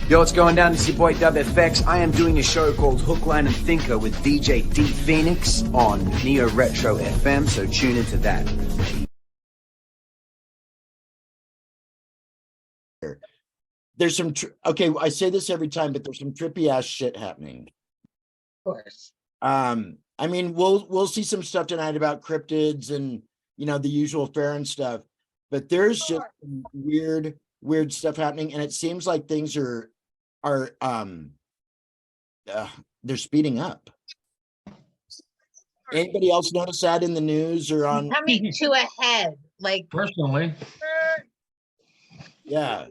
Yo, what's going down? This is your boy WFX. I am doing a show called Hook, Line, and Thinker with DJ D Phoenix on Neo Retro FM, so tune into that. There's some, okay, I say this every time, but there's some trippy ass shit happening. Of course. I mean, we'll see some stuff tonight about cryptids and, you know, the usual fare and stuff, but there's just some weird stuff happening, and it seems like things are they're speeding up. Anybody else notice that in the news or on Coming to a head, like Personally, yeah.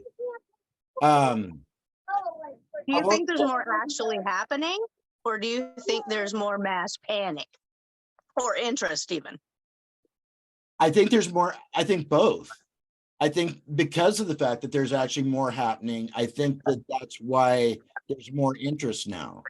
Do you think there's more actually happening, or do you think there's more mass panic or interest even? I think there's more. I think both. I think because of the fact that there's actually more happening, I think that that's why there's more interest now.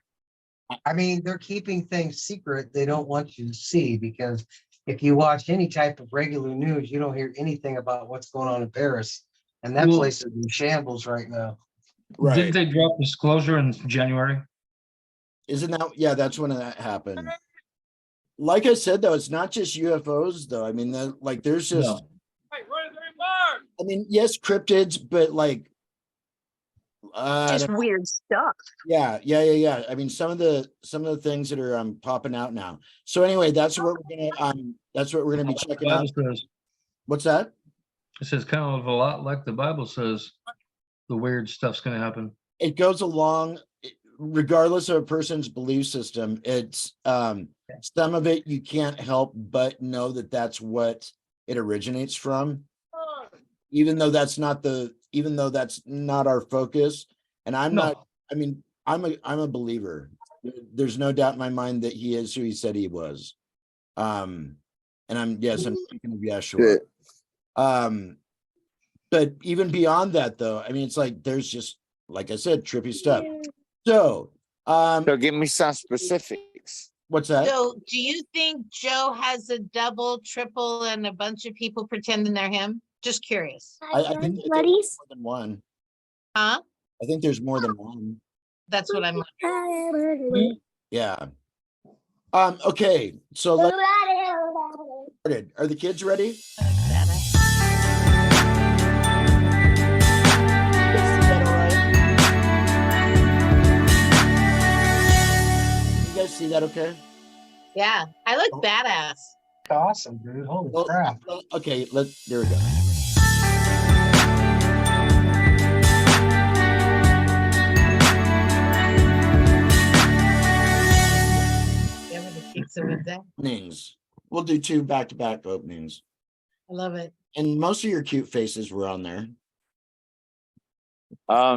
I mean, they're keeping things secret. They don't want you to see, because if you watch any type of regular news, you don't hear anything about what's going on in Paris. And that place is in shambles right now. Right. Didn't they drop disclosure in January? Isn't that, yeah, that's when that happened. Like I said, though, it's not just UFOs, though. I mean, like there's just, No. I mean, yes, cryptids, but like, Just weird stuff. yeah. I mean, some of the things that are popping out now. So anyway, that's what we're gonna be checking out. What's that? It says kind of a lot like the Bible says. The weird stuff's going to happen. It goes along, regardless of a person's belief system. It's some of it you can't help but know that that's what it originates from, even though that's not our focus. And I'm not. I mean, I'm a believer. There's no doubt in my mind that he is who he said he was. And I'm thinking of Yeshua. But even beyond that, though, I mean, it's like there's just, like I said, trippy stuff. So give me some specifics. What's that? So do you think Joe has a double, triple, and a bunch of people pretending they're him? Just curious. I think there's more than one. Huh? I think there's more than one. That's what I'm. Yeah. Okay. So let's started. Are the kids ready? You guys see that okay? Yeah, I look badass. Awesome, dude. Holy crap. Okay, there we go. Openings. We'll do 2 back-to-back openings. I love it. And most of your cute faces were on there.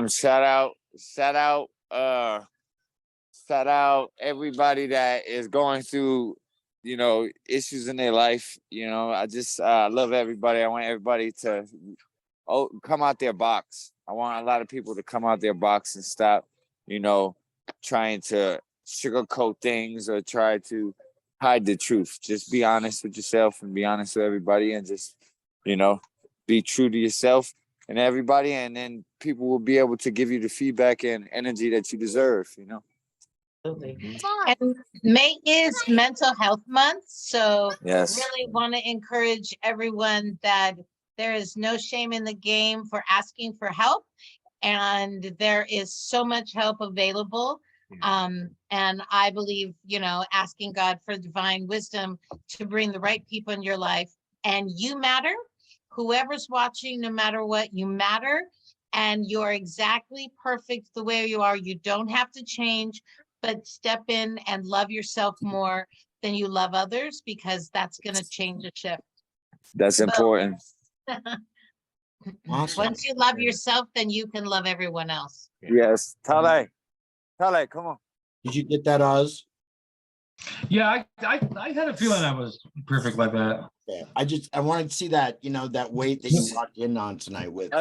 Shout out everybody that is going through, you know, issues in their life. You know, I just love everybody. I want everybody to come out their box. I want a lot of people to come out their box and stop, you know, trying to sugarcoat things or try to hide the truth. Just be honest with yourself and be honest with everybody, and just, you know, be true to yourself and everybody, and then people will be able to give you the feedback and energy that you deserve, you know. Absolutely. And May is Mental Health Month, so Yes. really want to encourage everyone that there is no shame in the game for asking for help, and there is so much help available. And I believe, you know, asking God for divine wisdom to bring the right people in your life, and you matter. Whoever's watching, no matter what, you matter, and you're exactly perfect the way you are. You don't have to change, but step in and love yourself more than you love others, because that's going to change a shift. That's important. Awesome. Once you love yourself, then you can love everyone else. Yes. Tale, come on. Did you get that, Oz? Yeah, I had a feeling I was perfect like that. Yeah. I wanted to see that, you know, that weight that you walked in on tonight with.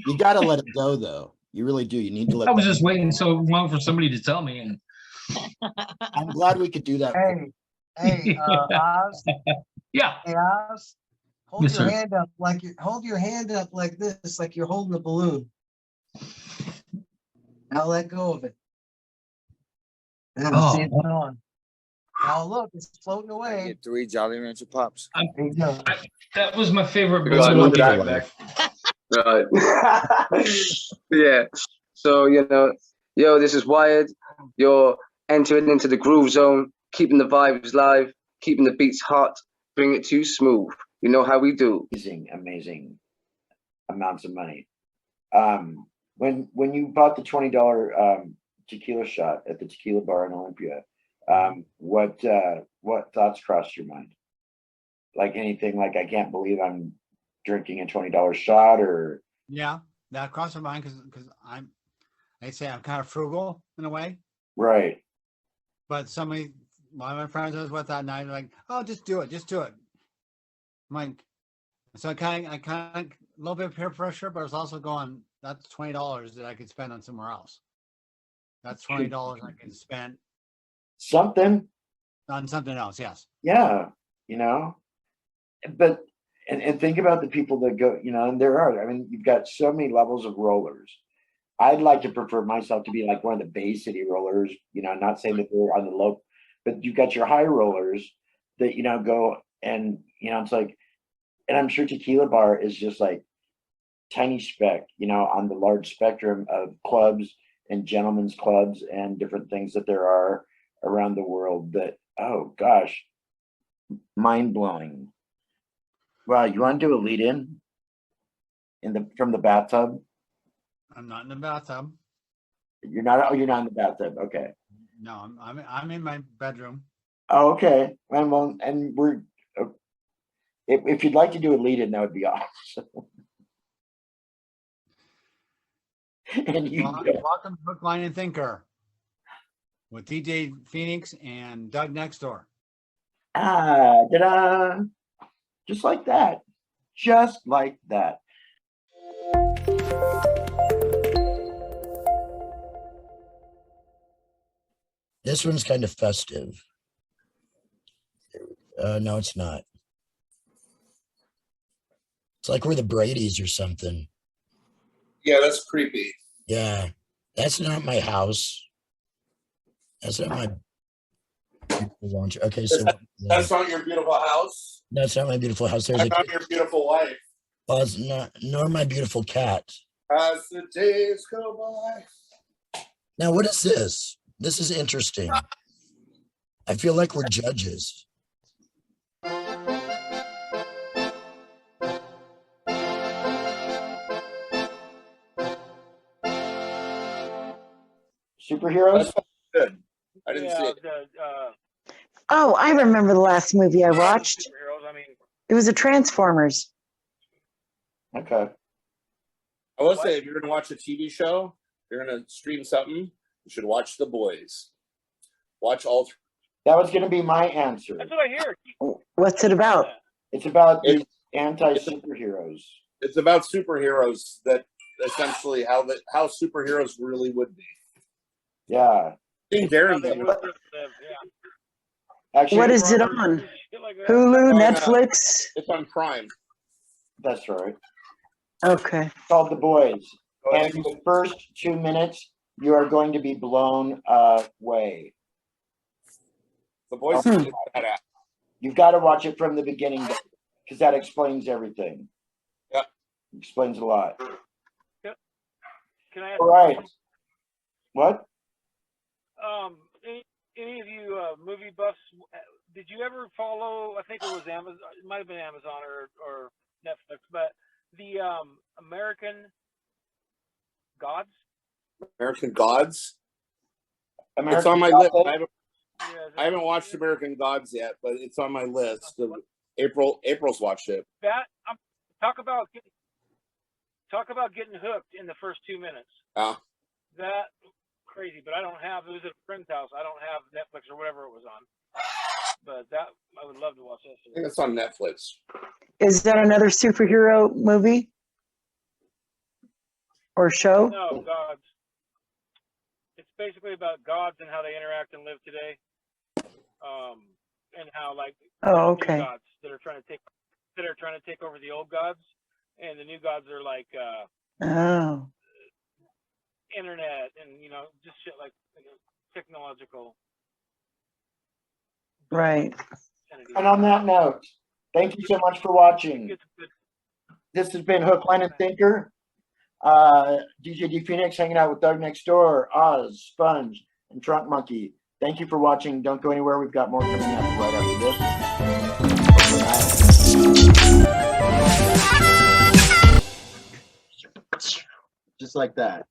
You got to let it go, though. You really do. You need to let I was that just waiting so long for somebody to tell me. And I'm glad we could do that. Hey, Oz. yeah, Hey, Oz. Hold Yes, your sir. hand up like hold your hand up like this, like you're holding a balloon. Now let go of it. And Oh. see it on. Now look, it's floating I away. get 3 Jolly Rancher Pops. There you go. That was my favorite Because I movie. wanted to Right. Yeah. So, yo, this is Wired. You're entering into the groove zone, keeping the vibes live, keeping the beats hot, bring it to you smooth. You know how we do. Amazing amounts of money. When you bought the $20 tequila shot at the tequila bar in Olympia, what thoughts crossed your mind? Like anything like, I can't believe I'm drinking a $20 shot, or Yeah, that crossed my mind because I say I'm kind of frugal in a way. right? But one of my friends I was with that night, like, oh, just do it. I'm like, so I kind of a little bit of peer pressure, but it's also going, that's $20 that I could spend on somewhere else. That's $20 I can spend Something, on something else. Yes. yeah, but and think about the people that go, and there are, I mean, you've got so many levels of rollers. I'd like to prefer myself to be like one of the Bay City rollers, not saying that they're on the low, but you've got your high rollers that, go and, it's like, and I'm sure tequila bar is just like tiny speck, on the large spectrum of clubs and gentlemen's clubs and different things that there are around the world that, oh gosh, mind blowing. Wow, you want to do a lead in from the bathtub? I'm not in the bathtub. You're not. Oh, you're not in the bathtub. Okay. No, I'm in my bedroom. Oh, okay. And we're. If you'd like to do a lead in, that would be awesome. And you Welcome to Hook, Line, and Thinker with DJ Phoenix and Doug next door. Ta-da! Just like that. Just like that. This one's kind of festive. No, it's not. It's like we're the Bradys or something. Yeah, that's creepy. Yeah, that's not my house. That's not my launch. Okay, so That's not your beautiful house. that's not my beautiful house. There's That's not your beautiful wife. well, it's not, nor my beautiful cat. As the days go by. Now, what is this? This is interesting. I feel like we're judges. Superheroes? That's good. I didn't see it. Oh, I remember the last movie I watched. Superheroes, I mean, It was a Transformers. Okay. I will say, if you're going to watch a TV show, if you're going to stream something, you should watch The Boys. Watch all three. That was going to be my answer. That's what I hear. What's it about? It's about these anti-superheroes. It's about superheroes that essentially how superheroes really would be. Yeah. I think Darren did. Actually, What is it on? Hulu, Netflix? It's on Prime. That's right. Okay. It's called The Boys. And in the first 2 minutes, you are going to be blown away. The Boys is badass. You've got to watch it from the beginning because that explains everything. Yeah. Explains a lot. Can I ask? All right. What? Any of you movie buffs? Did you ever follow? I think it was Amazon. It might have been Amazon or Netflix, but the American Gods. American Gods. American it's on my Gods? list. I haven't watched American Gods yet, but it's on my list. April's watched it. That talk about getting hooked in the first 2 minutes. That crazy, but I don't have. It was at a friend's house. I don't have Netflix or whatever it was on. But that I would love to watch that. I think it's on Netflix. Is that another superhero movie or show? No, gods. It's basically about gods and how they interact and live today. And how like Oh, new okay. gods that are trying to take over the old gods, and the new gods are like Oh. internet and just shit like technological Right. entities. And on that note, thank you so much for watching. It's good. This has been Hook, Line, and Thinker. DJ D Phoenix hanging out with Doug next door, Oz, Sponge, and Trunk Monkey. Thank you for watching. Don't go anywhere. We've got more coming up right after this. Just like that.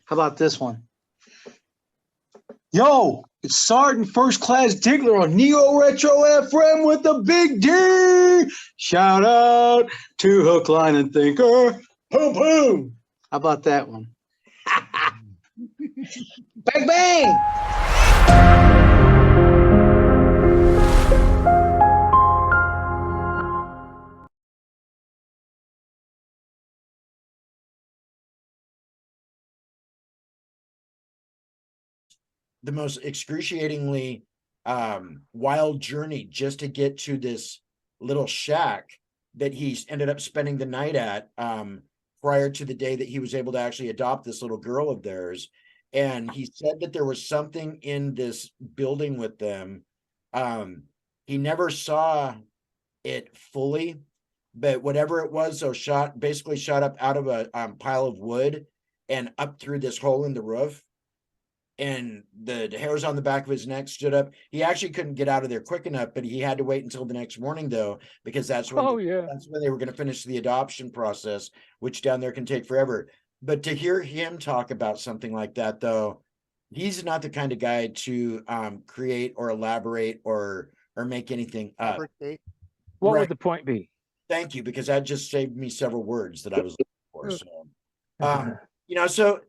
How about this one? Yo, it's Sergeant First Class Diggler on Neo Retro FM with the Big D. Shout out to Hook, Line, and Thinker. Boom, boom. How about that one? Bang, bang. The most excruciatingly wild journey just to get to this little shack that he's ended up spending the night at prior to the day that he was able to actually adopt this little girl of theirs. And he said that there was something in this building with them. He never saw it fully, but whatever it was, so basically shot up out of a pile of wood and up through this hole in the roof. And the hairs on the back of his neck stood up. He actually couldn't get out of there quick enough, but he had to wait until the next morning, though, because that's when that's when they were going to finish the adoption process, which down there can take forever. But to hear him talk about something like that, though, he's not the kind of guy to create or elaborate or make anything up. What Right. would the point be? Thank you, because that just saved me several words that I was looking for. So, so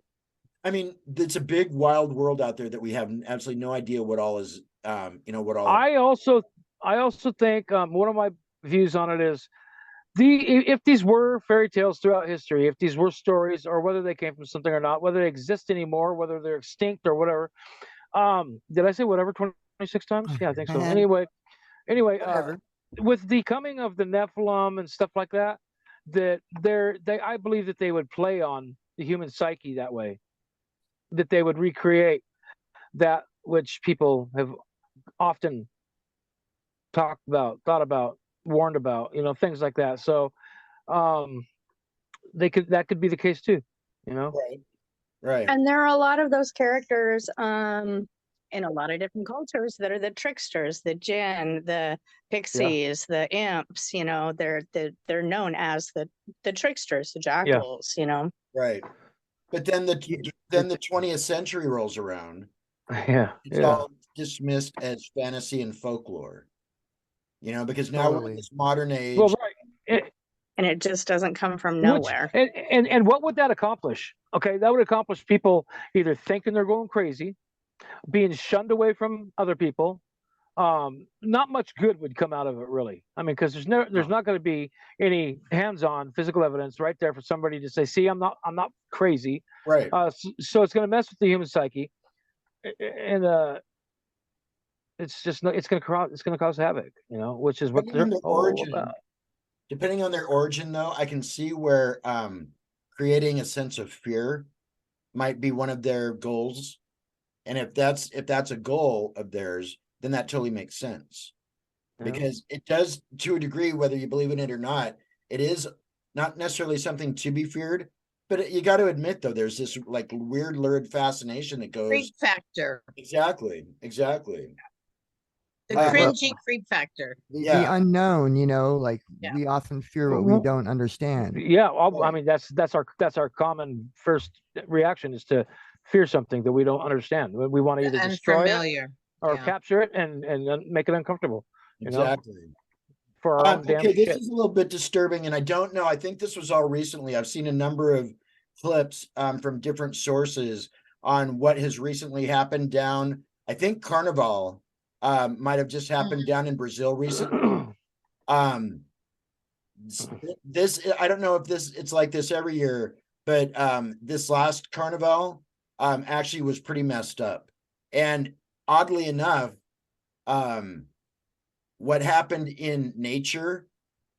I mean, it's a big wild world out there that we have absolutely no idea what all is, what all. I also think one of my views on it is if these were fairy tales throughout history, if these were stories, or whether they came from something or not, whether they exist anymore, whether they're extinct or whatever. Did I say whatever 26 times? Yeah, I think so. Anyway, with the coming of the Nephilim and stuff like that, I believe that they would play on the human psyche that way. That they would recreate that which people have often talked about, thought about, warned about, things like that. So that could be the case too, Right. And there are a lot of those characters in a lot of different cultures that are the tricksters, the jinn, the pixies, the imps, they're known as the tricksters, the jackals, Right. But then the 20th century rolls around. It's all dismissed as fantasy and folklore. Because now we're in this modern age. Well, right. And it just doesn't come from nowhere. And what would that accomplish? Okay, that would accomplish people either thinking they're going crazy, being shunned away from other people. Not much good would come out of it, really. I mean, because there's not going to be any hands-on physical evidence right there for somebody to say, "See, I'm not crazy." Right. So it's going to mess with the human psyche, and it's going to cause havoc, which is what they're all about. Depending on their origin, though, I can see where creating a sense of fear might be one of their goals, and if that's a goal of theirs, then that totally makes sense. Because it does, to a degree, whether you believe in it or not, it is not necessarily something to be feared. But you got to admit, though, there's this like weird lurid fascination that goes. Creep factor. Exactly. The cringy creep factor. The unknown, we often fear what we don't understand. Yeah, I mean that's our common first reaction is to fear something that we don't understand. We want to either destroy it or capture it and make it uncomfortable. Exactly. For our own damn okay, this shit. is a little bit disturbing, and I don't know. I think this was all recently. I've seen a number of clips from different sources on what has recently happened down. I think Carnivale might have just happened down in Brazil recently. This I don't know if it's like this every year, but this last Carnivale actually was pretty messed up. And oddly enough, what happened in nature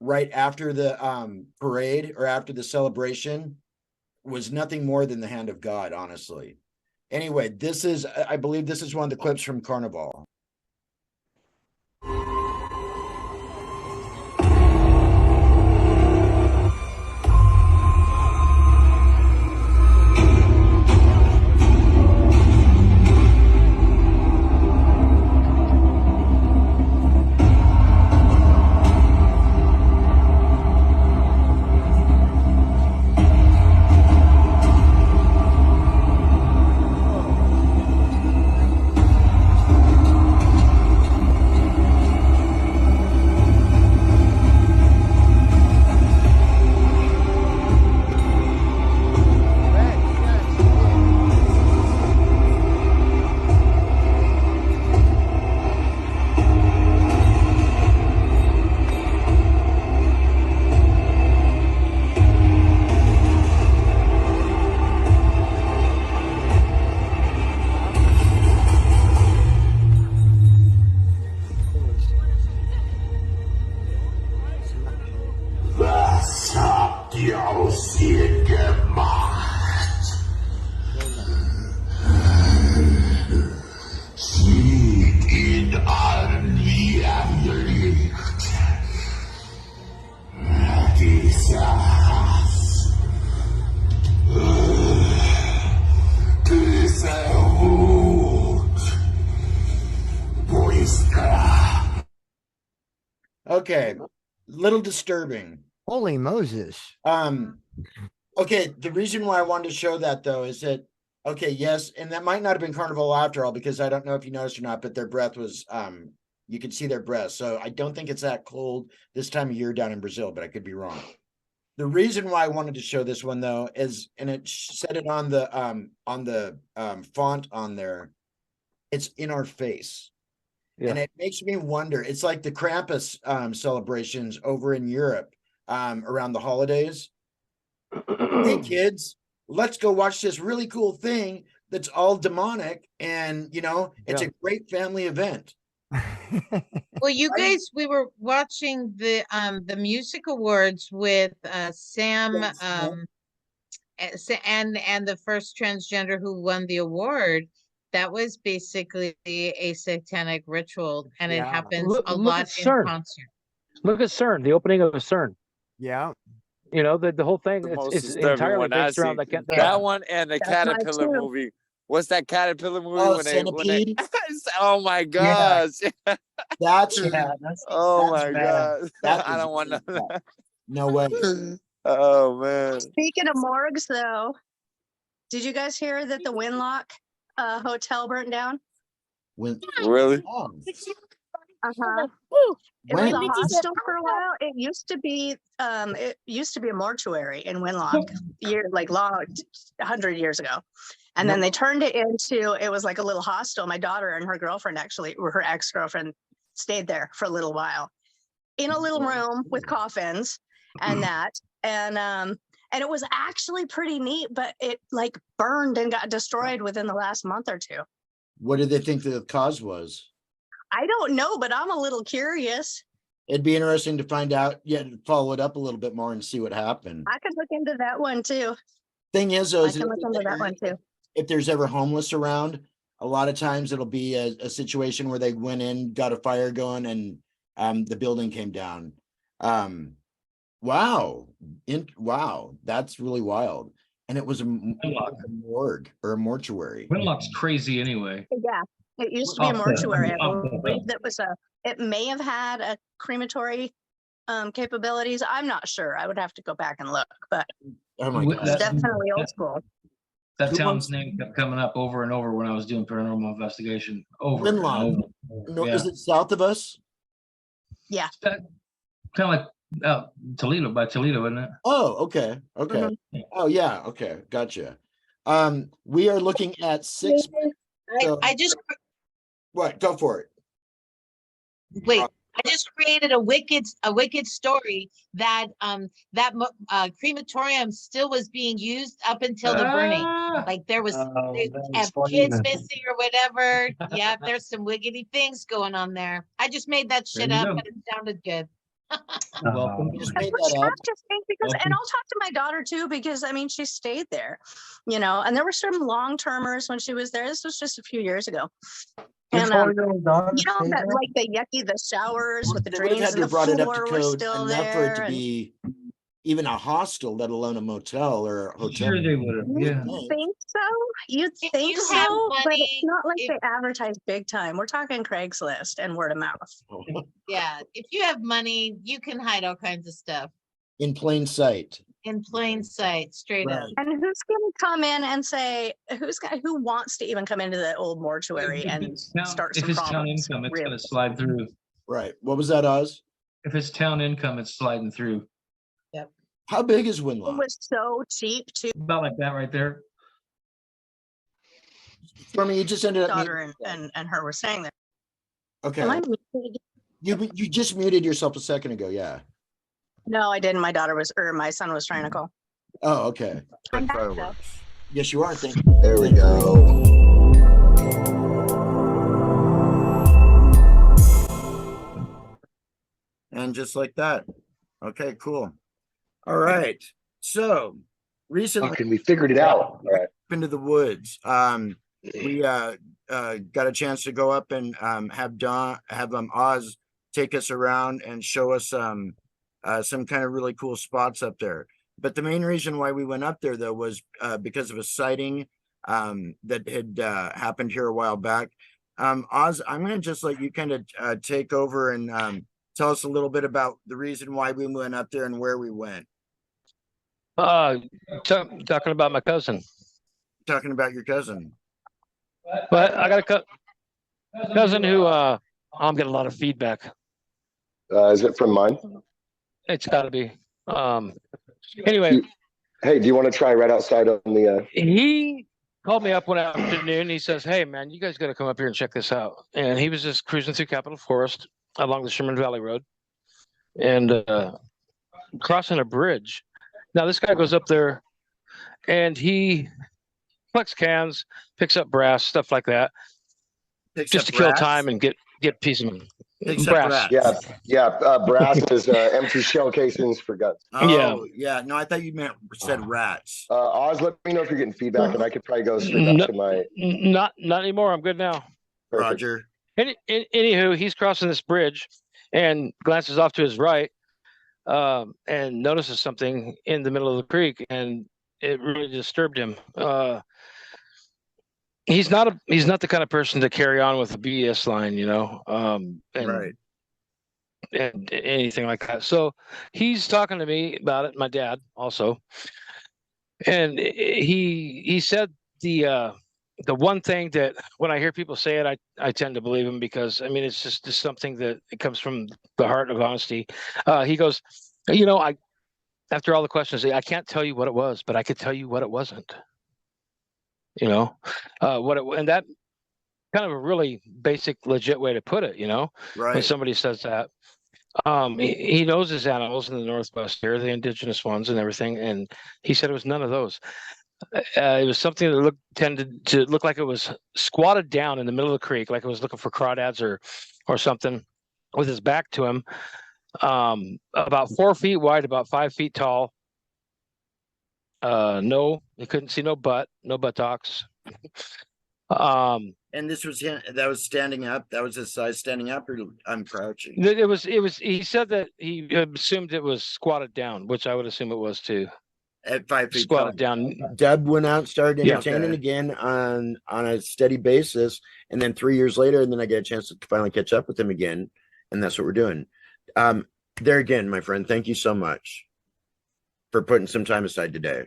right after the parade or after the celebration was nothing more than the hand of God, honestly. Anyway, this is, I believe this is one of the clips from Carnivale. Okay, little disturbing. Holy Moses. Okay, the reason why I wanted to show that though is that, okay, yes, and that might not have been Carnivale after all, because I don't know if you noticed or not, but their breath was, you could see their breath. So I don't think it's that cold this time of year down in Brazil, but I could be wrong. The reason why I wanted to show this one though is, and it said it on the font on there, it's in our face. Yeah. And it makes me wonder, it's like the Krampus celebrations over in Europe around the holidays. Hey kids, let's go watch this really cool thing that's all demonic, and you know, it's a great family event. Well, you guys, we were watching the music awards with Sam and the first transgender who won the award. That was basically a satanic ritual, and it happens a lot in concert. Look at CERN, the opening of CERN. Yeah. You know, the whole thing is entirely based around that one and the Caterpillar movie. What's that Caterpillar movie? Oh, when Centipede? Oh my gosh. Yeah. That's oh my bad. god. I don't want to. No way. Oh man. Speaking of morgues, though, did you guys hear that the Winlock hotel burnt down? Really? Uh-huh. It was a hostel for a while. It used to be a mortuary in Winlock, like 100 years ago. And then they turned it into, it was like a little hostel. My daughter and her girlfriend, actually, or her ex-girlfriend, stayed there for a little while in a little room with coffins and that. And it was actually pretty neat, but it like burned and got destroyed within the last month or two. What did they think the cause was? I don't know, but I'm a little curious. It'd be interesting to find out, follow it up a little bit more and see what happened. I could look into that one too. Thing is, though, I can look into that one too. If there's ever homeless around, a lot of times it'll be a situation where they went in, got a fire going, and the building came down. Wow. Wow, that's really wild. And it was a morgue or a mortuary. Winlock's crazy anyway. Yeah, it used to be a mortuary. I believe that was it may have had a crematory capabilities. I'm not sure. I would have to go back and look, but it's definitely old school. That town's name kept coming up over and over when I was doing paranormal investigation. Winlock. No, is it south of us? Yeah. Kind of like Toledo, by Toledo, isn't it? Oh, okay. Okay. Mm-hmm. Oh, yeah. Okay. Gotcha. We are looking at 6. I just What? Go for it. wait. I just created a wicked story that crematorium still was being used up until the burning. Like there was kids missing or whatever. Yeah, there's some wiggity things going on there. I just made that shit up, but it sounded good. Welcome. Just And made which that I up. just think because, and Welcome. I'll talk to my daughter too, because I mean, she stayed there, you know, and there were some long-termers when she was there. This was just a few years ago. Your And, 4-year-old daughter you know, stayed that there? like the yucky, the showers with the They would have drains had and to the have brought it up to floor were code still enough for it there. to And be even a hostel, let alone a motel or a hotel. Sure they would have. you'd Yeah. think so. You'd If think you have so, but it's money, not like if- they advertise big time. We're talking Craigslist and word of mouth. Yeah, if you have money, you can hide all kinds of stuff In plain sight. in plain sight, straight up. Right. And who's going to come in and say who wants to even come into the old mortuary If and it's town- start if some it's town problems? income, it's Really. gonna slide through. Right. What was that, Oz? If it's town income, it's sliding through. How big is It Winlock? was so cheap too. About like that right there. For me, you just ended up. Daughter and her were saying that. Okay. Am I muted? You just muted yourself a second ago. Yeah. No, I didn't. My son was trying to call. Oh, okay. I'm back though. Fireworks. Yes, you are. Thank you. There we go. And just like that. Okay, cool. All right. So recently Fucking, we figured it out. All right. into the woods. We got a chance to go up and have Oz take us around and show us some kind of really cool spots up there. But the main reason why we went up there though was because of a sighting that had happened here a while back. Oz, I'm going to just let you kind of take over and tell us a little bit about the reason why we went up there and where we went. Talking about my cousin. Talking about your cousin. But I got a cousin who I'm getting a lot of feedback. Is it from mine? It's got to be. Anyway, Hey, do you want to try right outside on the? he called me up one afternoon. He says, "Hey, man, you guys got to come up here and check this out." And he was just cruising through Capitol Forest along the Sherman Valley Road and crossing a bridge. Now, this guy goes up there and he collects cans, picks up brass, stuff like that, just to kill time and get peace of mind. Brass. Yeah. Brass is empty shell casings for guns. Oh, yeah. No, I thought you said rats. Oz, let me know if you're getting feedback, and I could probably go straight back to my. Not anymore. I'm good now. Perfect. Roger. Anywho, he's crossing this bridge and glances off to his right and notices something in the middle of the creek, and it really disturbed him. He's not the kind of person to carry on with a BS line, Right. And anything like that. So he's talking to me about it, my dad also. And he said the one thing that when I hear people say it, I tend to believe him, because I mean it's just something that it comes from the heart of honesty. He goes, after all the questions, I can't tell you what it was, but I could tell you what it wasn't. And that kind of a really basic, legit way to put it, Right. when somebody says that. He knows his animals in the Northwest here, the indigenous ones and everything, and he said it was none of those. It was something that tended to look like it was squatted down in the middle of the creek, like it was looking for crawdads or something, with his back to him. About 4 feet wide, about 5 feet tall. No, you couldn't see no buttocks. And this was him that was standing up. That was his size standing up, or I'm crouching. It was. He said that he assumed it was squatted down, which I would assume it was too. At 5 feet Squatted tall. down. Deb went out, started Yeah. entertaining again on a steady basis, and then 3 years later, and then I get a chance to finally catch up with him again, and that's what we're doing. There again, my friend, thank you so much for putting some time aside today.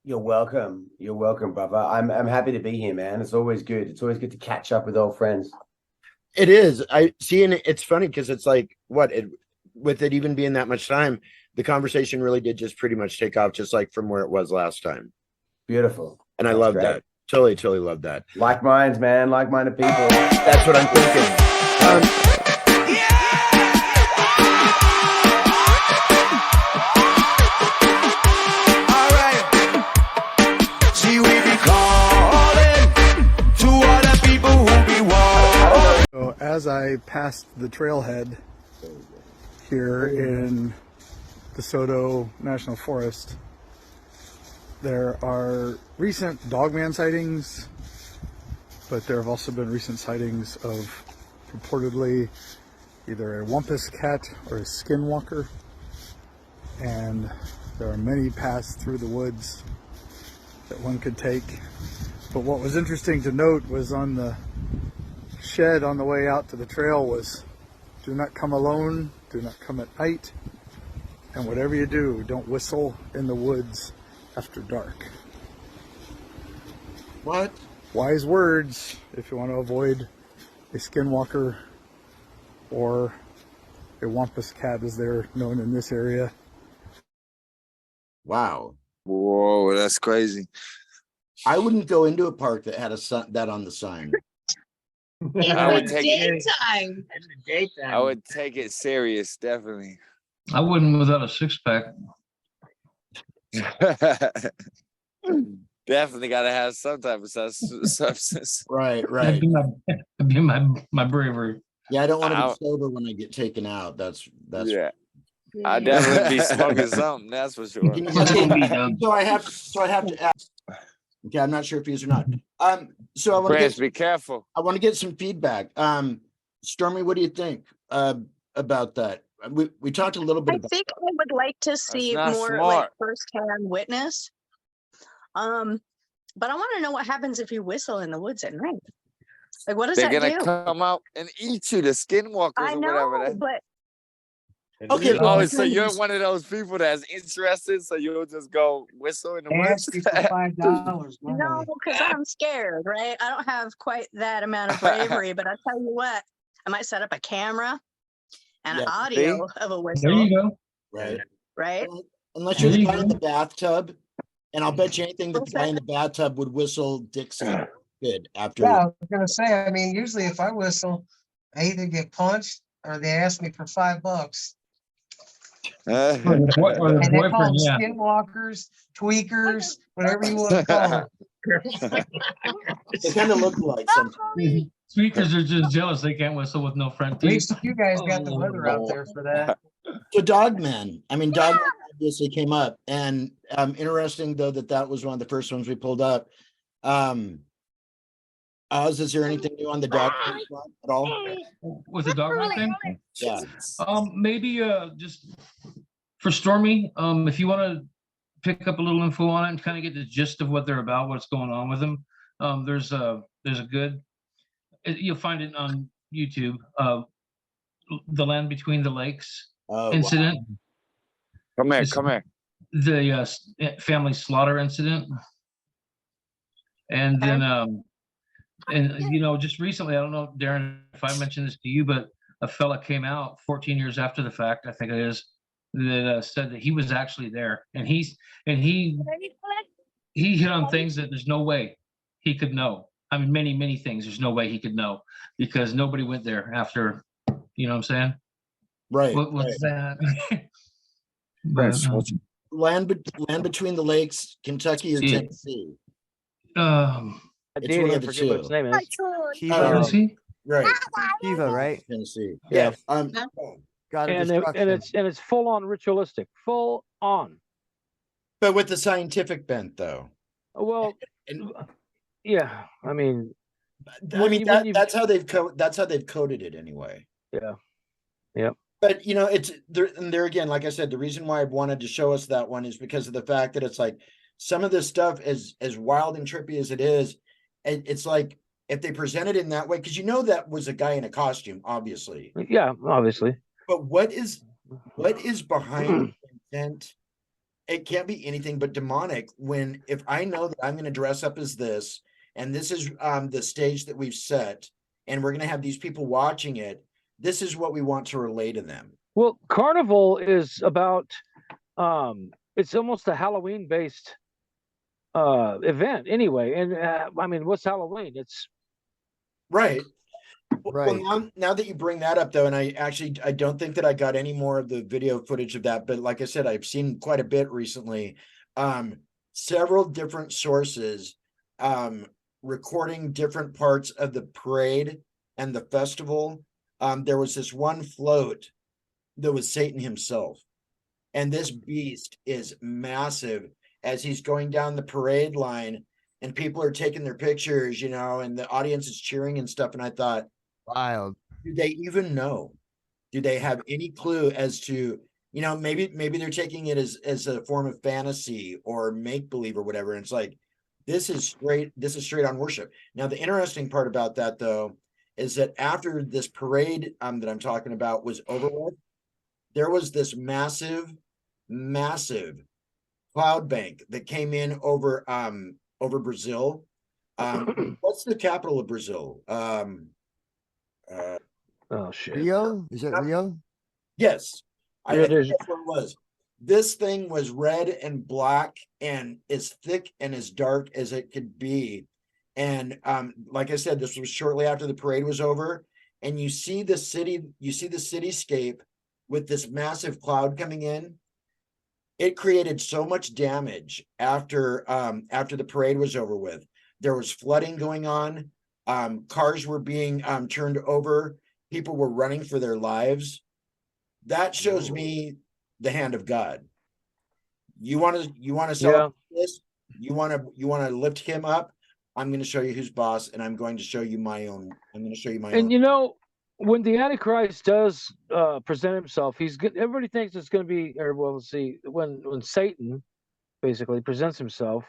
You're welcome. You're welcome, brother. I'm happy to be here, man. It's always good. It's always good to catch up with old friends. It is. I see, and it's funny because it's like with it even being that much time, the conversation really did just pretty much take off, just like from where it was last time. Beautiful. And I That's love great. that. Totally love that. Like minds, man. Like-minded people. That's what I'm thinking. So as I passed the trailhead, here in DeSoto National Forest. There are recent dogman sightings, but there have also been recent sightings of purportedly either a wampus cat or a skinwalker, and there are many paths through the woods that one could take. But what was interesting to note was on the shed on the way out to the trail was, do not come alone, do not come at night, and whatever you do, don't whistle in the woods after dark. What? Wise words if you want to avoid a skinwalker or a wampus cat, as they're known in this area. Wow. Whoa, that's crazy. I wouldn't go into a park that had that on the sign. I would take it. Daytime. I would take it serious, definitely. I wouldn't without a six-pack. Definitely got to have some type of substance. Right. That'd be my bravery. Yeah, I don't want to be sober when I get taken out. That's yeah. I definitely be smoking something. That's for sure. Okay, so I have to ask. Okay, I'm not sure if he is or not. So I want to be careful. I want to get some feedback. Stormy, what do you think about that? We talked a little bit about. I think I would like to see more like firsthand witness. But I want to know what happens if you whistle in the woods at night. Like, what does that do? They're gonna come out and eat you, the skinwalkers or whatever. But okay. Oh, so you're one of those people that's interested, so you'll just go whistle in the woods. Ask you for $5. no, because I'm scared, right? I don't have quite that amount of bravery, but I tell you what, I might set up a camera and audio of a whistle. There you go. Right. Right. Unless you're the guy in the bathtub, and I'll bet you anything that the guy in the bathtub would whistle Dixie good after. Yeah, I was gonna say. I mean, usually if I whistle, I either get punched or they ask me for $5. Or the And they call them boyfriend, yeah. skinwalkers, tweakers, whatever you want to call them. They kind of look like something. Speakers are just jealous they can't whistle with no front At teeth. least you guys got the weather out there for that. So Dogman, Dogman obviously came up, and interesting though that was one of the first ones we pulled up. Oz, is there anything new on the Dogman front at all? With the dogman thing? Yeah. Maybe just for Stormy, if you want to pick up a little info on it and kind of get the gist of what they're about, what's going on with them, there's a good, you'll find it on YouTube, the Land Between the Lakes incident. Wow. Come here. The family slaughter incident. And then, just recently, I don't know, Darren, if I mentioned this to you, but a fella came out 14 years after the fact, I think it is, that said that he was actually there, and he hit on things that there's no way he could know. I mean, many things there's no way he could know, because nobody went there after. You know what I'm saying? Right. What's that? But, land between the lakes, Kentucky or Tennessee. It's one of the two. What his name is. Tennessee? Right. Kiva, right? Tennessee. Yeah. God of and destruction. it's full on ritualistic, full on. But with the scientific bent, though. Well, yeah. I mean, that's how they've coded it anyway. Yeah. Yep. But it's there, and there again, like I said, the reason why I wanted to show us that one is because of the fact that it's like some of this stuff, as wild and trippy as it is, it's like if they present it in that way, because that was a guy in a costume, obviously. Yeah, obviously. But what is behind the intent? It can't be anything but demonic. If I know that I'm going to dress up as this, and this is the stage that we've set, and we're going to have these people watching it, this is what we want to relay to them. Well, Carnival is about it's almost a Halloween based event anyway. And I mean, what's Halloween? It's right. Right. Well, now that you bring that up, though, and I don't think that I got any more of the video footage of that, but like I said, I've seen quite a bit recently. Several different sources recording different parts of the parade and the festival. There was this one float that was Satan himself. And this beast is massive as he's going down the parade line and people are taking their pictures, you know, and the audience is cheering and stuff. And I thought, wild. do they even know? Do they have any clue as to, you know, maybe they're taking it as a form of fantasy or make believe or whatever. And it's like, this is straight on worship. Now, the interesting part about that, though, is that after this parade that I'm talking about was over with, there was this massive cloud bank that came in over Brazil. What's the capital of Brazil? Oh shit. Rio? Is it Rio? Yes. I Yeah, think that's what it was. This thing was red and black and as thick and as dark as it could be. And like I said, this was shortly after the parade was over. And you see the cityscape with this massive cloud coming in. It created so much damage after the parade was over with. There was flooding going on. Cars were being turned over. People were running for their lives. That shows me the hand of God. You want to celebrate this? You want to lift him up? I'm going to show you who's boss, and I'm going to show you my own. I'm going to show you my own. And you know, when the Antichrist does present himself, everybody thinks it's going to be, or well, let's see, when Satan basically presents himself,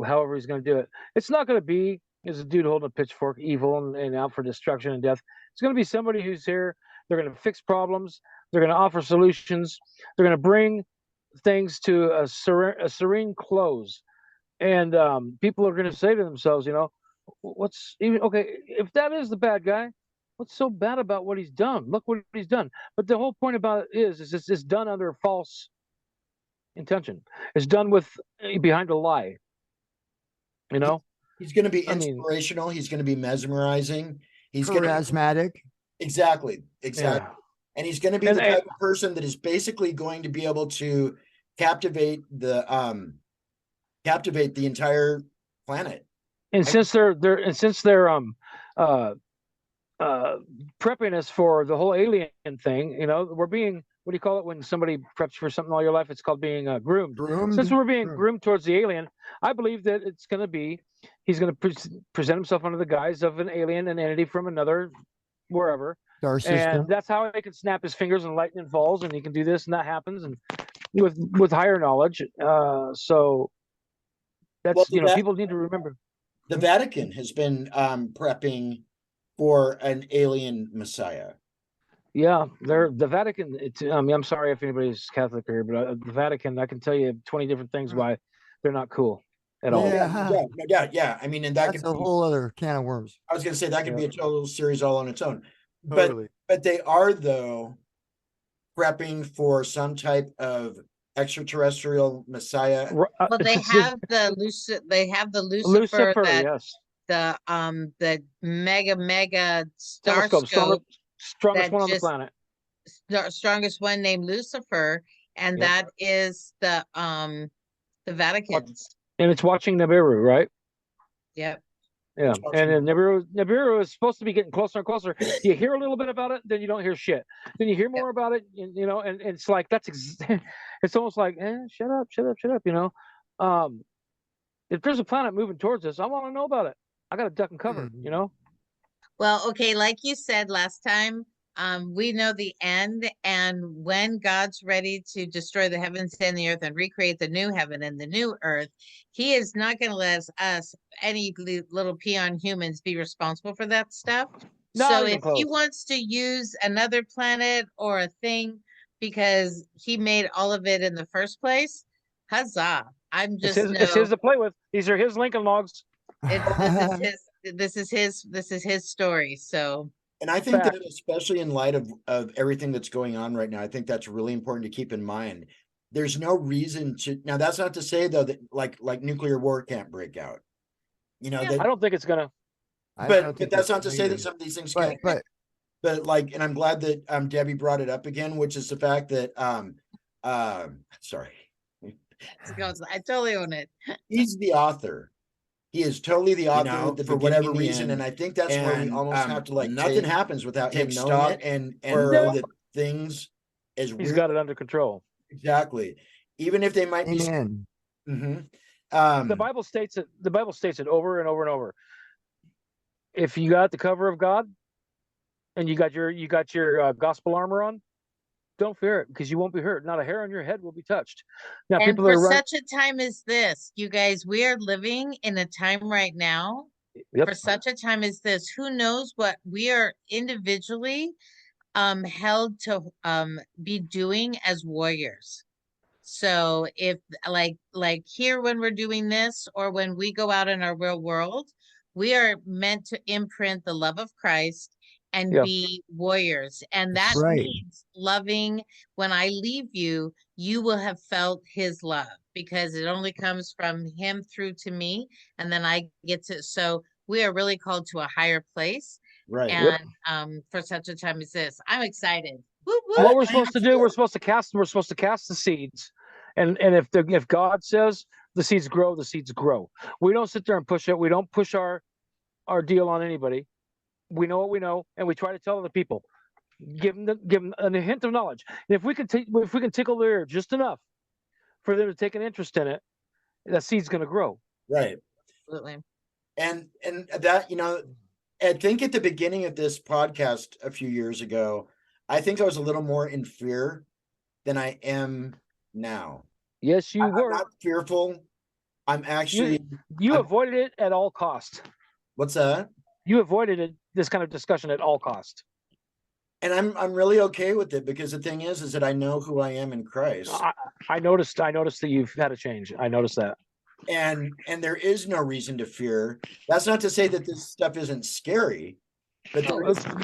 however he's going to do it, it's not going to be as a dude holding a pitchfork, evil and out for destruction and death. It's going to be somebody who's here. They're going to fix problems. They're going to offer solutions. They're going to bring things to a serene close. And people are going to say to themselves, you know, what's even okay if that is the bad guy? What's so bad about what he's done? Look what he's done. But the whole point about it is it's done under false intention. It's done with behind a lie. You know, he's going to be inspirational. He's going to be mesmerizing. He's charismatic. Exactly. Yeah. And he's going to be the type of person that is basically going to be able to captivate the entire planet. And since they're prepping us for the whole alien thing, you know, we're being, what do you call it when somebody preps for something all your life? It's called being groomed. Since we're being groomed towards the alien, I believe that it's going to be, he's going to present himself under the guise of an alien, an entity from another wherever. Star system. And that's how he can snap his fingers and lightning falls, and he can do this and that happens, and with higher knowledge. So that's, you know, people need to remember. The Vatican has been prepping for an alien messiah. Yeah, the Vatican. I mean, I'm sorry if anybody's Catholic here, but the Vatican, I can tell you 20 different things why they're not cool at all. Yeah, no doubt. Yeah, I mean, and that's a whole other can of worms. I was going to say that could be a total series all on its own. Totally. But they are, though, prepping for some type of extraterrestrial messiah. Well, they have the Lucifer that, yes. The mega Telescope, starscope, strongest one on the planet. Strongest one named Lucifer, and that is the Vatican's. And it's watching Nibiru, right? Yep. Yeah, and then Nibiru is supposed to be getting closer and closer. You hear a little bit about it, then you don't hear shit. Then you hear more about it, you know, and it's like it's almost like, shut up, you know. If there's a planet moving towards us, I want to know about it. I got to duck and cover, you know. Well, okay, like you said last time, we know the end, and when God's ready to destroy the heavens and the earth and recreate the new heaven and the new earth, he is not going to let us, any little peon humans, be responsible for that stuff. No, so if he wants to use another planet or a thing because he made all of it in the first place, huzzah. I'm just it's his to play with. These are his Lincoln logs. This is his story. So, and I think that especially in light of everything that's going on right now, I think that's really important to keep in mind. There's no reason to, now that's not to say though that like nuclear war can't break out. You know, I don't think it's gonna. But that's not to say that some of these things can't. But like, and I'm glad that Debbie brought it up again, which is the fact that sorry. I totally own it. He's the author. He is totally the author, for whatever reason, and I think that's where we almost have to like nothing happens without him knowing it, and that things as He's weird. got it under control. Exactly. Even if they might be. Amen. The Bible states it. The Bible states it over and over and over. If you got the cover of God, and you got your gospel armor on, don't fear it, because you won't be hurt. Not a hair on your head will be touched. Now, And people for are running. such a time as this, you guys, we are living in a time right now. Yep. For such a time as this, who knows what we are individually held to be doing as warriors. So if like here when we're doing this, or when we go out in our real world, we are meant to imprint the love of Christ and Yeah. be warriors. And that That's right. means loving. When I leave you, you will have felt his love, because it only comes from him through to me. And then I get to, so we are really called to a higher place. Right. And for such a time as this, I'm excited. Woo, woo. What we're supposed to do, we're supposed to cast the seeds, and if God says the seeds grow, the seeds grow. We don't sit there and push it. We don't push our deal on anybody. We know what we know, and we try to tell other people. Give them a hint of knowledge. And if we can tickle their ear just enough for them to take an interest in it, that seed's going to grow. Right. Absolutely. And that, I think at the beginning of this podcast a few years ago, I think I was a little more in fear than I am now. Yes, you were. I'm not fearful. I'm actually. You avoided it at all cost. What's that? You avoided this kind of discussion at all cost. And I'm really okay with it, because the thing is that I know who I am in Christ. I noticed that you've had a change. I noticed that. And there is no reason to fear. That's not to say that this stuff isn't scary, but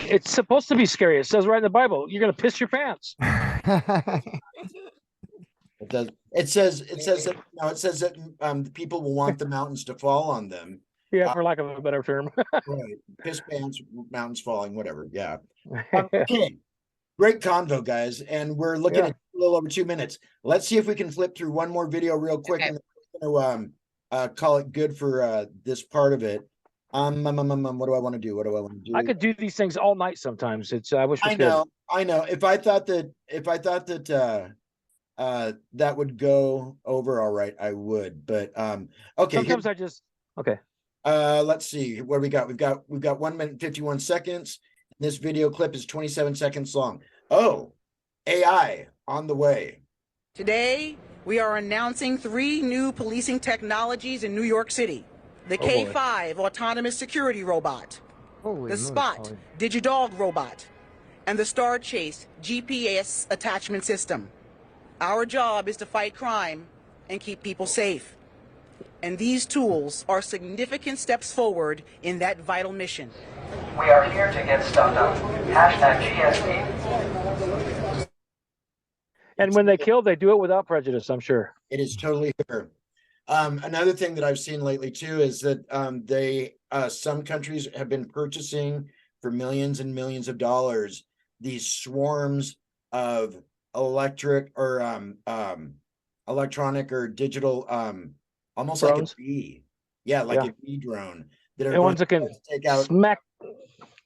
it's supposed to be scary. It says right in the Bible, you're going to piss your pants. It does. It says that people will want the mountains to fall on them. Yeah, for lack of a better term. Right. Piss pants, mountains falling, whatever. Yeah. Okay. Great convo, guys. And we're looking at a little over 2 minutes. Let's see if we can flip through one more video real quick, and then we're going to call it good for this part of it. What do I want to do? I could do these things all night sometimes. I wish we could. I know. If I thought that that would go over all right, I would. But okay. Sometimes Let's see what we got. We've got 1 minute and 51 seconds. This video clip is 27 seconds long. Oh, AI on the way. Today, we are announcing 3 new policing technologies in New York City. The K5 autonomous security robot, the Spot DigiDog robot, and the Star Chase GPS attachment system. Our job is to fight crime and keep people safe. And these tools are significant steps forward in that vital mission. We are here to get stuff done. #GSP. And when they kill, they do it without prejudice, I'm sure. It is totally here. Another thing that I've seen lately too is that some countries have been purchasing for millions and millions of dollars these swarms of electronic or digital almost drones? like a bee. Yeah, like a bee drone that are And ones that can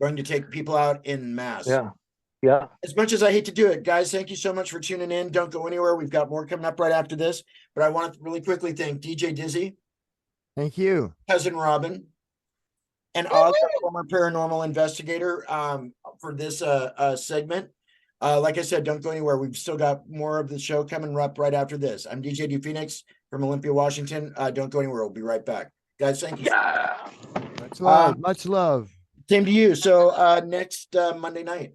going to take people out in mass. Yeah. As much as I hate to do it, guys, thank you so much for tuning in. Don't go anywhere. We've got more coming up right after this. But I want to really quickly thank DJ Dizzy. Thank you. Cousin Robin. And Oz, former paranormal investigator, for this segment. Like I said, don't go anywhere. We've still got more of the show coming up right after this. I'm DJ D Phoenix from Olympia, Washington. Don't go anywhere. We'll be right back. Guys, thank you. Much love. Much love. Same to you. So next Monday night,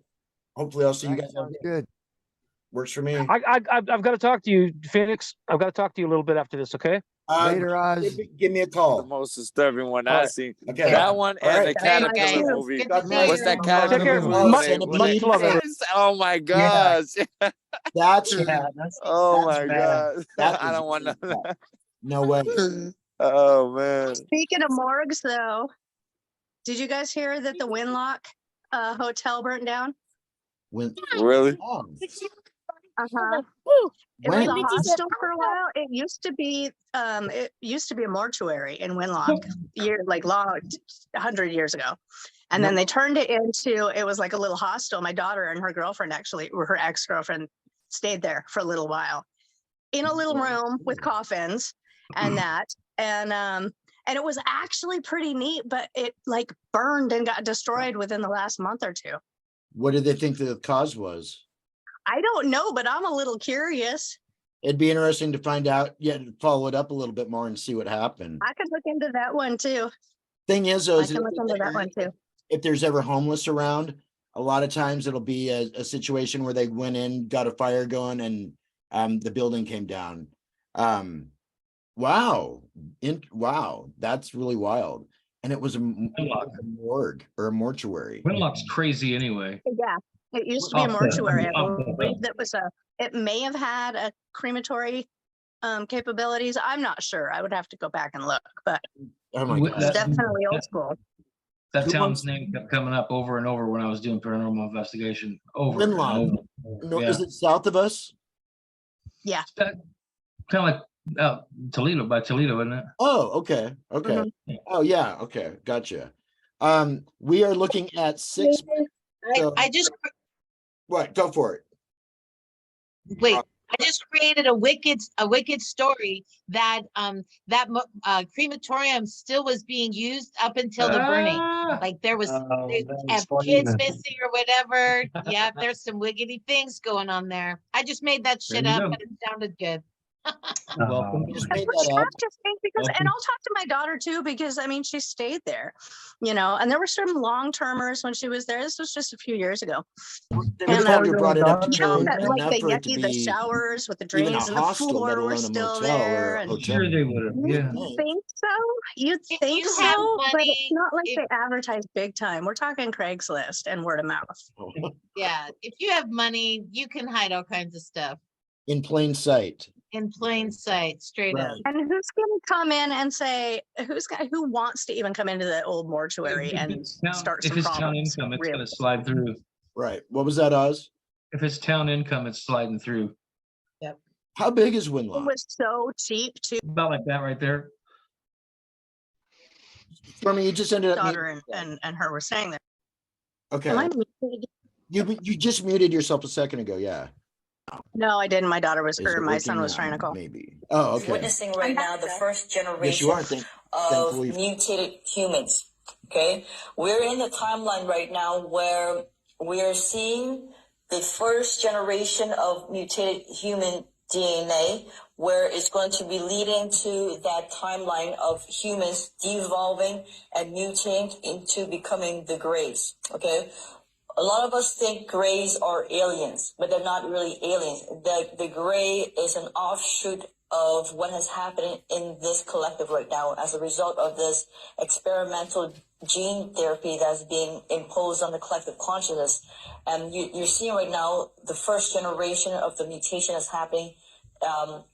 hopefully I'll see you guys. Good. Works for me. I've got to talk to you, Phoenix. I've got to talk to you a little bit after this, okay? Later, Oz. Give me a call. The most disturbing one I've seen. Okay. That one and the Caterpillar movie. What's that Caterpillar movie? Oh my gosh. That's oh my god. I don't want to. No way. Oh man. Speaking of morgues, though, did you guys hear that the Winlock hotel burnt down? Really? Uh-huh. It was a hostel for a while. It used to be a mortuary in Winlock, long 100 years ago. And then they turned it into, it was like a little hostel. My daughter and her girlfriend, actually, or her ex-girlfriend, stayed there for a little while in a little room with coffins and that. And it was actually pretty neat, but it like burned and got destroyed within the last month or two. What did they think the cause was? I don't know, but I'm a little curious. It'd be interesting to find out, follow it up a little bit more and see what happened. I could look into that one too. Thing is, though, I can look into that one too. if there's ever homeless around, a lot of times it'll be a situation where they went in, got a fire going, and the building came down. Wow. Wow, that's really wild. And it was a morgue or a mortuary. Winlock's crazy anyway. Yeah, it used to be a mortuary. I believe that was it may have had a crematory capabilities. I'm not sure. I would have to go back and look, but oh my God. it's definitely old school. That town's name kept coming up over and over when I was doing paranormal investigation. Over and Winlock. over. No, Yeah. is it south of us? Yeah. Kind of like Toledo, by Toledo, isn't it? Oh, okay. Okay. Oh, yeah. Okay. Gotcha. We are looking at 6. I just What? Go for it. wait. I just created a wicked story that crematorium still was being used up until the burning. Like there was kids missing or whatever. Yeah, there's some wiggity things going on there. I just made that shit There you up, go. but it sounded good. Welcome. Which have to think because, and I'll talk to my daughter too, because I mean, she stayed there, and there were some long-termers when she was there. This was just a few years ago. And you brought it up to church like enough the for it to yucky, the be showers with the even a drains and the hostel, let floor were alone a still motel or there. a And hotel. Sure they would have. Yeah. you think so? You'd think you have so, but money, it's not like they advertise big time. We're talking Craigslist and word of mouth. Yeah, if you have money, you can hide all kinds of stuff In plain sight. in plain sight, straight up. And who's going to come in and say who wants to even come into the old mortuary and start some If it's town problems? income, it's really? gonna slide through. Right. What was that, Oz? If it's town income, it's sliding through. Yep. How big is It Winlock? was so cheap too. About like that right there. For me, you just ended up. Daughter and her were saying that. Okay. Am I muted? You just muted yourself a second ago. Yeah. No, I didn't. My daughter was, Is or it my son working was now? trying to call. Maybe. Oh, okay. Witnessing right now the first generation are, of thankfully. mutated humans. Okay, we're in the timeline right now where we are seeing the first generation of mutated human DNA, where it's going to be leading to that timeline of humans devolving and mutating into becoming the Greys. Okay. A lot of us think Greys are aliens, but they're not really aliens. The Grey is an offshoot of what has happened in this collective right now as a result of this experimental gene therapy that's being imposed on the collective consciousness. And you're seeing right now the first generation of the mutation that's happening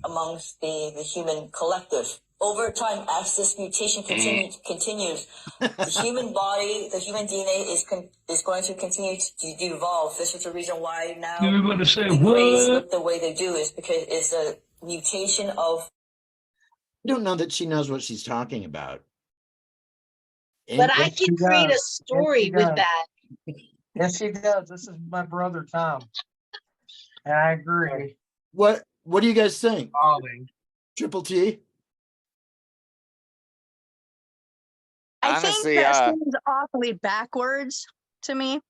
amongst the human collective. Over time, as this mutation continues, the human body, the human DNA is going to continue to devolve. This is the reason why now You were going to say the Greys what? look the way they do, is because it's a mutation of. I don't know that she knows what she's talking about. But I Yes, she can create a does. story Yes, she with does. that. Yes, she does. This is my brother, Tom. And I agree. What do you guys think? Triple T? I Honestly, think that seems awfully backwards to me.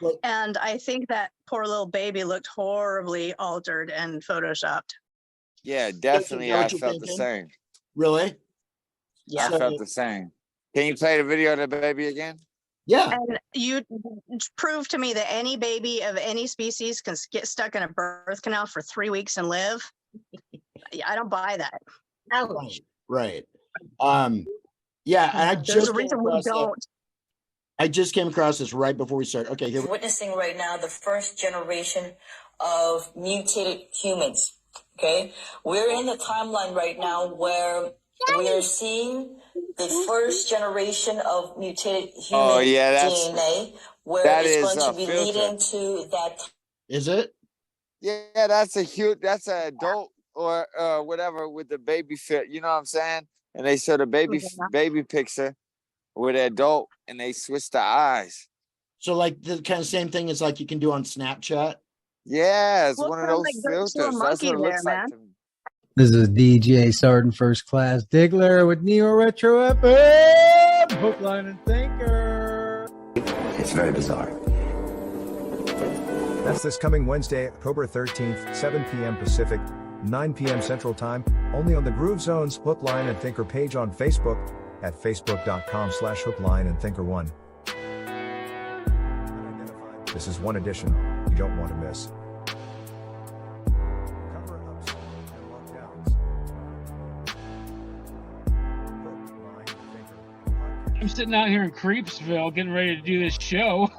What? And I think that poor little baby looked horribly altered and photoshopped. Yeah, definitely. I what you're felt the thinking? same. Really? Yeah. I felt the same. Can you play the video of the baby again? Yeah. And you prove to me that any baby of any species can get stuck in a birth canal for 3 weeks and live. I don't buy that. Right. Yeah, and I There's just a reason we don't. I just came across this right before we started. Okay, here. Witnessing right now the first generation of mutated humans. Okay, we're in the timeline right now where we are seeing the first generation of mutated human DNA, where that it's is going to a be filter. leading to that. Is it? Yeah, that's an adult or whatever with the baby fit. You know what I'm saying? And they show the baby picture with the adult, and they switch the eyes. So like the kind of same thing as like you can do on Snapchat. Yeah, it's What one of sounds those like goes to a filters. That's monkey what it there, looks like man? to me. This is DJ Sergeant First Class Diggler with Neo Retro FM, Hook, Line, and Thinker. It's very bizarre. That's this coming Wednesday, October 13th, 7 p.m. Pacific, 9 p.m. Central Time, only on the Groove Zone's Hook, Line, and Thinker page on Facebook at facebook.com/Hook, Line, and Thinker1. This is one edition you don't want to miss. Cover-ups and lockdowns. Hook, Line, Thinker. I'm sitting out here in Creepsville getting ready to do this show.